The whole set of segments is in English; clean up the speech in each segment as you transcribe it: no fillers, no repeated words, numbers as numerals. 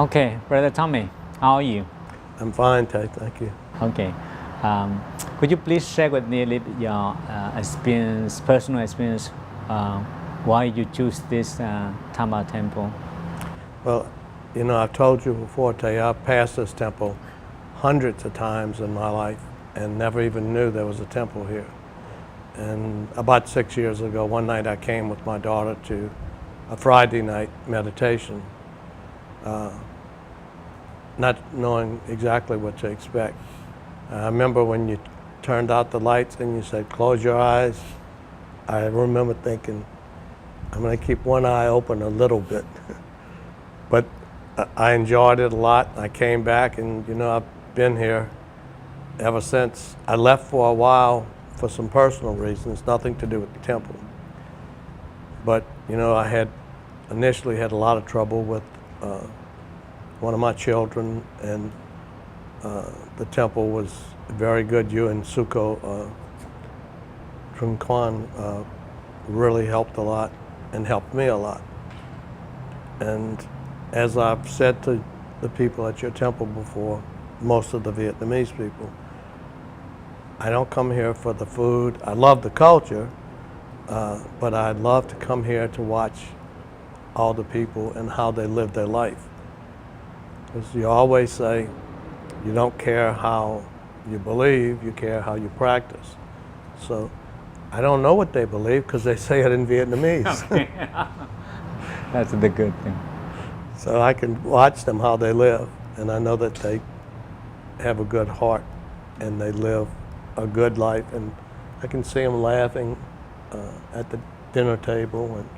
Okay, Brother Tommy, how are you? I'm fine, Thay, thank you. Okay. Could you please share with me a little bit your experience, personal experience, why you choose this Tamba temple? Well, you know, I've told you before, Thay, I've passed this temple hundreds of times in my life and never even knew there was a temple here. And about 6 years ago, one night I came with my daughter to a Friday night meditation, not knowing exactly what to expect. I remember when you turned out the lights and you said, close your eyes. I remember thinking, I'm going to keep one eye open a little bit. But I enjoyed it a lot. I came back and, you know, I've been here ever since. I left for a while for some personal reasons, nothing to do with the temple. But, you know, I had initially had a lot of trouble with one of my children, and the temple was very good. You and Suko Quang really helped a lot and helped me a lot. And as I've said to the people at your temple before, most of the Vietnamese people, I don't come here for the food. I love the culture, but I'd love to come here to watch all the people and how they live their life. Because you always say, you don't care how you believe, you care how you practice. So I don't know what they believe because they say it in Vietnamese. Okay. That's the good thing. So I can watch them how they live, and I know that they have a good heart and they live a good life, and I can see them laughing at the dinner table. And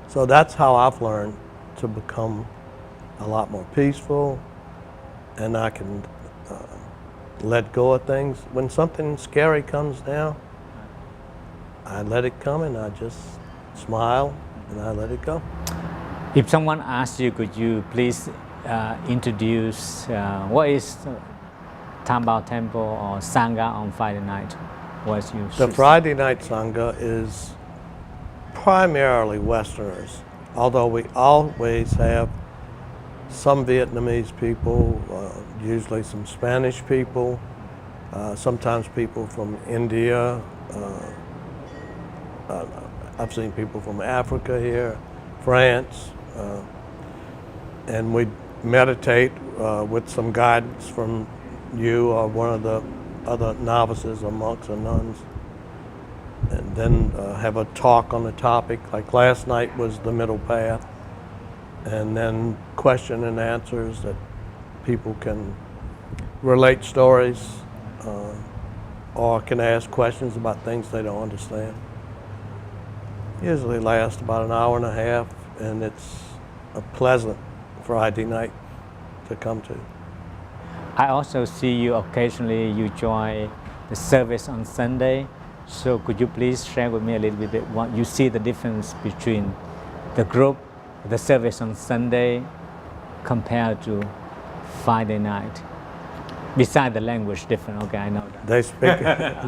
so that's how I've learned to become a lot more peaceful, and I can let go of things. When something scary comes down, I let it come and I just smile and I let it go. If someone asks you, could you please introduce what is Tamba Temple or Sangha on Friday night? What's you The Friday night Sangha is primarily Westerners, although we always have some Vietnamese people, usually some Spanish people, sometimes people from India. I've seen people from Africa here, France, and we meditate with some guidance from you or one of the other novices or monks or nuns, and then have a talk on the topic. Like last night was the middle path, and then question and answers that people can relate stories or can ask questions about things they don't understand. Usually lasts about an hour and a half, and it's a pleasant Friday night to come to. I also see you occasionally, you join the service on Sunday. So could you please share with me a little bit what you see the difference between the group, the service on Sunday compared to Friday night? Besides the language different, okay, I know that.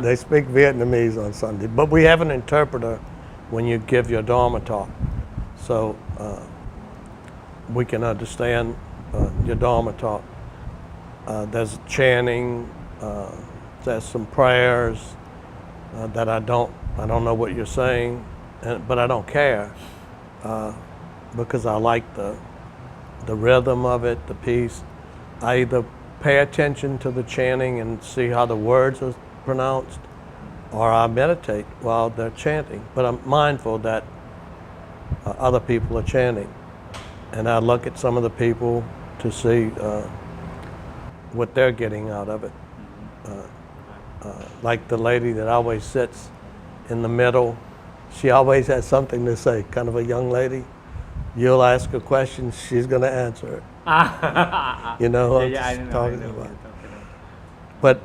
They speak Vietnamese on Sunday, but we have an interpreter when you give your Dharma talk. So we can understand your Dharma talk. There's chanting, there's some prayers that I don't know what you're saying, but I don't care because I like the rhythm of it, the peace. I either pay attention to the chanting and see how the words are pronounced, or I meditate while they're chanting. But I'm mindful that other people are chanting, and I look at some of the people to see what they're getting out of it. Like the lady that always sits in the middle, she always has something to say, kind of a young lady. You'll ask a question, she's going to answer it. You know what I'm talking about. But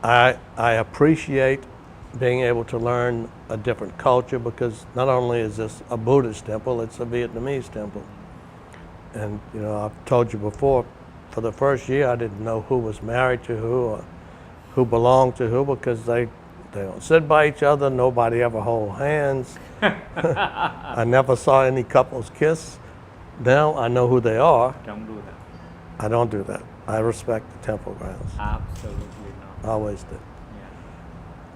I appreciate being able to learn a different culture, because not only is this a Buddhist temple, it's a Vietnamese temple. And you know, I've told you before, for the first year I didn't know who was married to who or who belonged to who, because they don't sit by each other, nobody ever hold hands. I never saw any couples kiss. now I know who they are. Don't do that. I don't do that. I respect the temple grounds. Absolutely not. Always did. Yeah.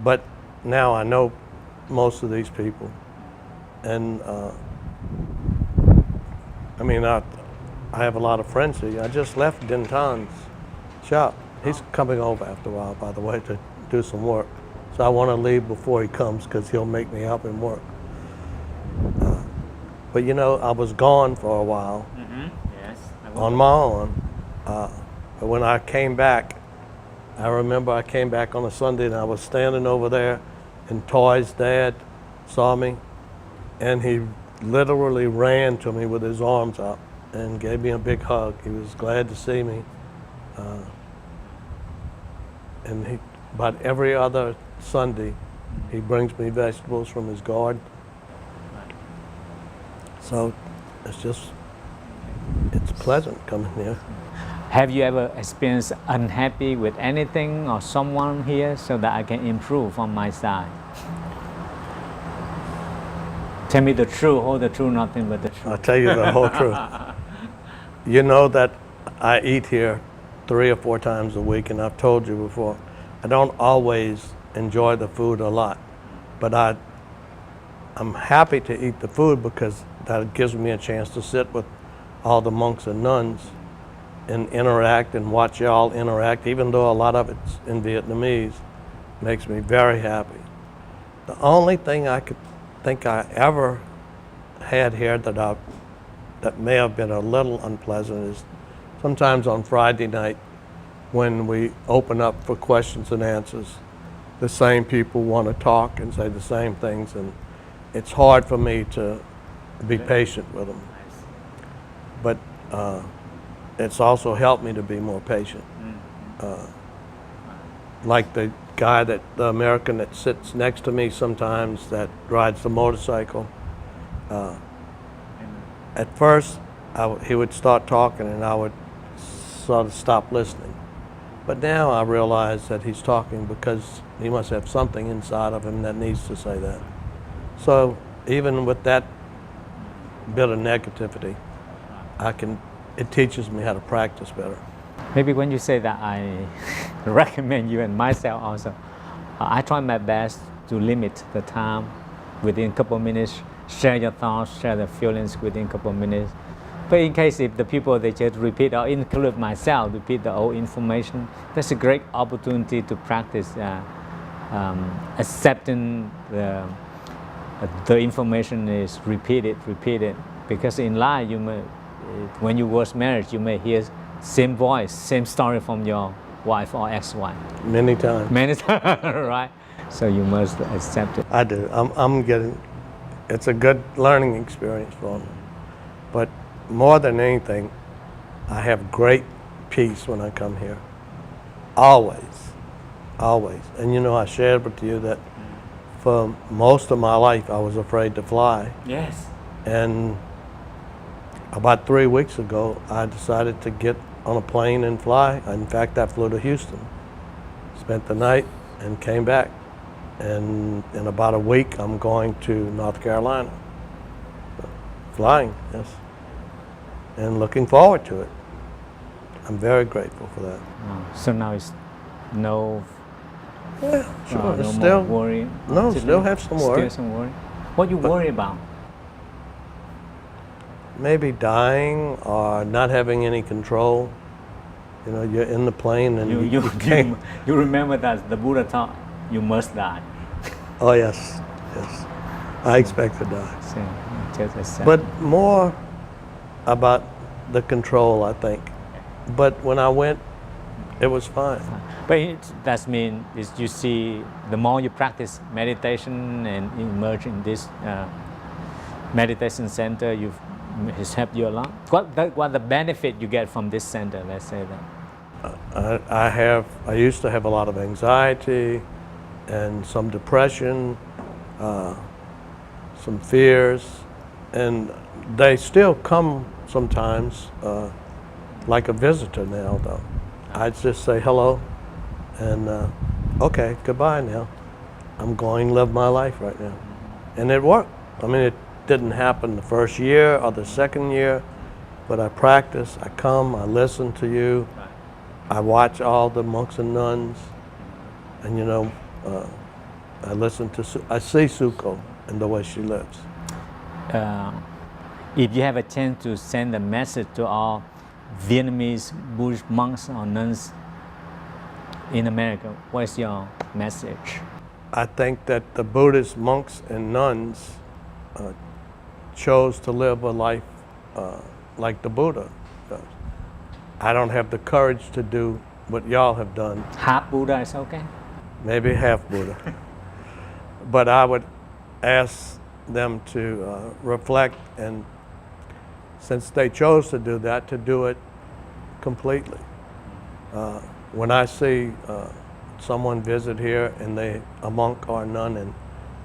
But now I know most of these people. And I have a lot of friends here. I just left Din Tan's shop. He's coming over after a while, by the way, to do some work. So I want to leave before he comes because he'll make me help him work. But you know, I was gone for a while. Mm-hmm. Yes. On my own. But when I came back, I remember I came back on a Sunday and I was standing over there and Thay's dad saw me and he literally ran to me with his arms up and gave me a big hug. He was glad to see me. And about every other Sunday, he brings me vegetables from his garden. So it's pleasant coming here. Have you ever experienced unhappy with anything or someone here so that I can improve on my side? Tell me the truth, whole the truth, nothing but the truth. I'll tell you the whole truth. You know that I eat here 3 or 4 times a week, and I've told you before, I don't always enjoy the food a lot, but I'm happy to eat the food because that gives me a chance to sit with all the monks and nuns and interact and watch y'all interact, even though a lot of it's in Vietnamese, makes me very happy. The only thing I could think I ever had here that may have been a little unpleasant is sometimes on Friday night when we open up for questions and answers, the same people want to talk and say the same things, and it's hard for me to be patient with them. But it's also helped me to be more patient. Like the American that sits next to me sometimes that rides the motorcycle. At first, he would start talking and I would sort of stop listening. But now I realize that he's talking because he must have something inside of him that needs to say that. So even with that bit of negativity, it teaches me how to practice better. Maybe when you say that, I recommend you and myself also. I try my best to limit the time within a couple of minutes, share your thoughts, share the feelings within a couple of minutes. But in case if the people, they just repeat or include myself, repeat the old information, that's a great opportunity to practice accepting the information is repeated. Because in life, when you was married, you may hear same voice, same story from your wife or ex-wife. Many times. Many times, right? So you must accept it. I do. It's a good learning experience for me. But more than anything, I have great peace when I come here. Always. And you know, I shared with you that for most of my life, I was afraid to fly. Yes. And about 3 weeks ago, I decided to get on a plane and fly. In fact, I flew to Houston, spent the night, and came back. And in about a week, I'm going to North Carolina. Flying, yes. And looking forward to it. I'm very grateful for that. So now it's no... Yeah, sure. no Still, more worry? No, still have some worry. Still some worry? What you worry about? Maybe dying or not having any control. You know, you're in the plane and you can't. You remember that the Buddha taught you must die. Oh yes. I expect to die. So, just accept. But more about the control, I think. But when I went, it was fine. But that means you see, the more you practice meditation and immerse in this meditation center, it's helped you a lot. What the benefit you get from this center? Let's say that. I used to have a lot of anxiety and some depression, some fears, and they still come sometimes, like a visitor now though. I just say hello and okay, goodbye now. I'm going to live my life right now. And it worked. I mean, it didn't happen the first year or the second year, But I practice, I come, I listen to you, I watch all the monks and nuns, and I listen to, I see Suko and the way she lives. If you have a chance to send a message to all Vietnamese Buddhist monks or nuns in America, what is your message? I think that the Buddhist monks and nuns chose to live a life like the Buddha does. I don't have the courage to do what y'all have done. Half Buddha is okay? Maybe half Buddha. But I would ask them to reflect, and since they chose to do that, to do it completely. When I see someone visit here and a monk or a nun, and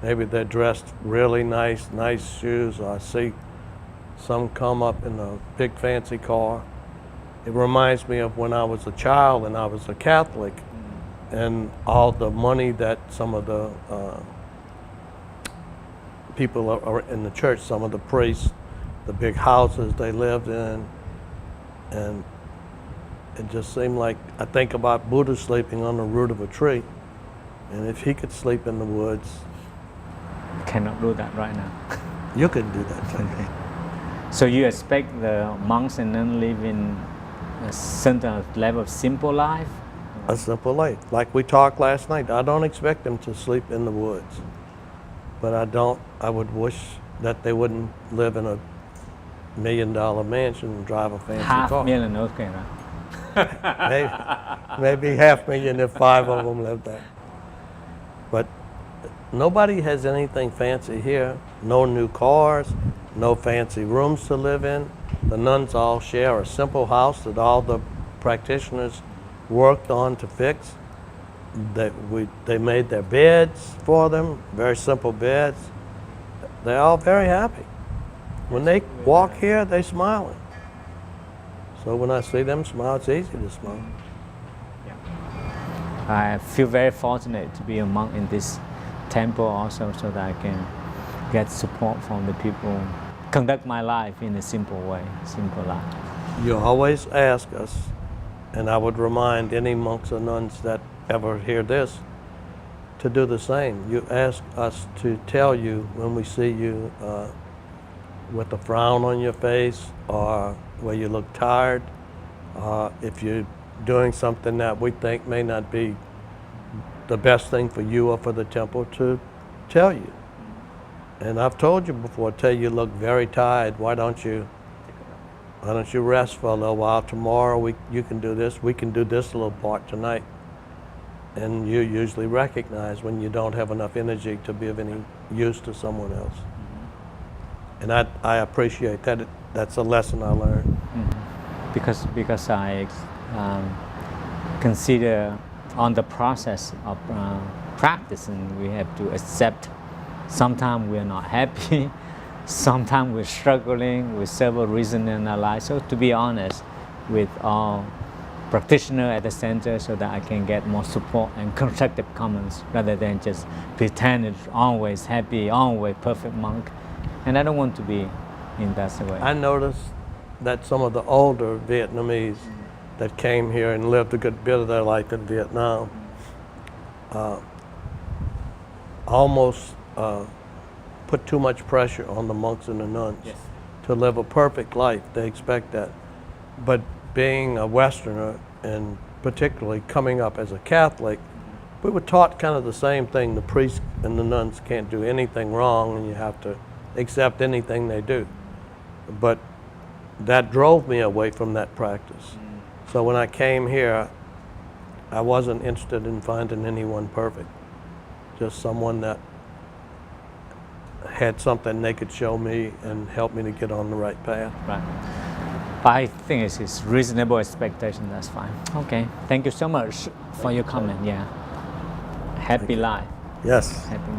maybe they're dressed really nice shoes, or I see some come up in a big fancy car, it reminds me of when I was a child and I was a Catholic, and all the money that some of the people are in the church, some of the priests, the big houses they lived in, and it just seemed like, I think about Buddha sleeping on the root of a tree, and if he could sleep in the woods. Cannot do that right now. You can do that too. Okay. So you expect the monks and nuns live in a certain level of simple life? A simple life. Like we talked last night, I don't expect them to sleep in the woods. But I would wish that they wouldn't live in a $1 million mansion and drive a fancy car. $500,000, okay, right? Maybe $500,000 if 5 of them lived there. But nobody has anything fancy here. No new cars, no fancy rooms to live in. The nuns all share a simple house that all the practitioners worked on to fix. They made their beds for them, very simple beds. They're all very happy. When they walk here, they're smiling. So when I see them smile, it's easy to smile. I feel very fortunate to be a monk in this temple also, so that I can get support from the people, conduct my life in a simple way, simple life. You always ask us, and I would remind any monks or nuns that ever hear this, to do the same. You ask us to tell you when we see you with a frown on your face, or where you look tired, if you're doing something that we think may not be the best thing for you or for the temple, to tell you. And I've told you before, Thay, you look very tired. Why don't you rest for a little while? Tomorrow you can do this. We can do this little part tonight. And you usually recognize when you don't have enough energy to be of any use to someone else. And I appreciate that. That's a lesson I learned. Because I consider on the process of practicing, we have to accept sometimes we're not happy, sometimes we're struggling with several reasons in our life. So to be honest with all practitioners at the center, so that I can get more support and constructive comments rather than just pretend it's always happy, always perfect monk. And I don't want to be in that way. I noticed that some of the older Vietnamese that came here and lived a good bit of their life in Vietnam almost put too much pressure on the monks and the nuns to live a perfect life. They expect that. But being a Westerner, and particularly coming up as a Catholic, we were taught kind of the same thing. The priests and the nuns can't do anything wrong, and you have to accept anything they do. But that drove me away from that practice. So when I came here, I wasn't interested in finding anyone perfect, just someone that had something they could show me and help me to get on the right path. Right. I think it's reasonable expectation. That's fine. Okay. Thank you so much for your comment. Yeah. Happy life. Yes. Happy.